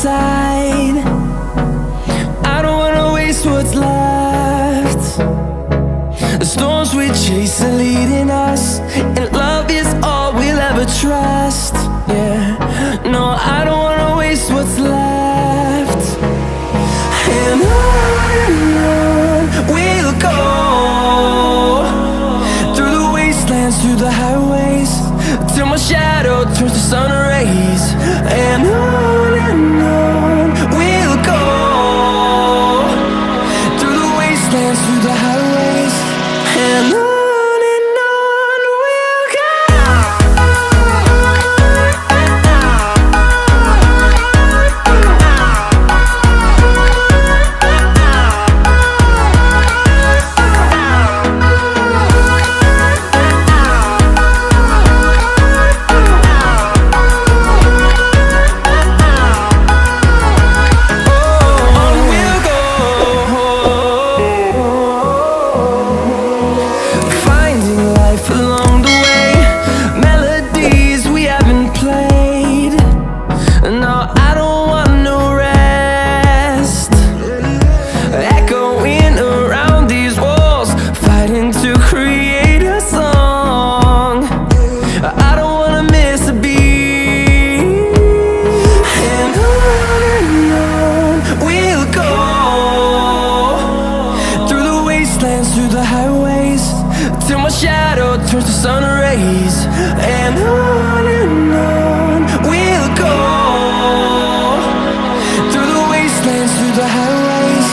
side. I don't wanna waste what's left. The storms we chase are leading us, and love is all we'll ever trust. Yeah, no, I don't wanna waste what's left. And on we'll go, through the wastelands, through the highways, till my shadow turns to sun rays. And on we'll go, through the wastelands, through the highways, and on we'll go. Through the highways, till my shadow turns to sun rays. And on we'll go, through the wastelands, through the highways,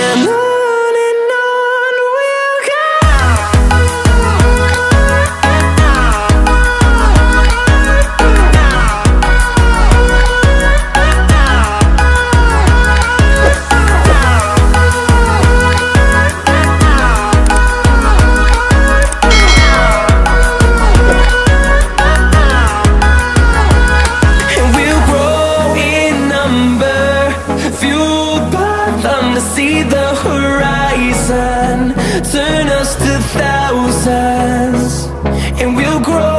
and on we'll go. See the horizon turn us to thousands, and we'll grow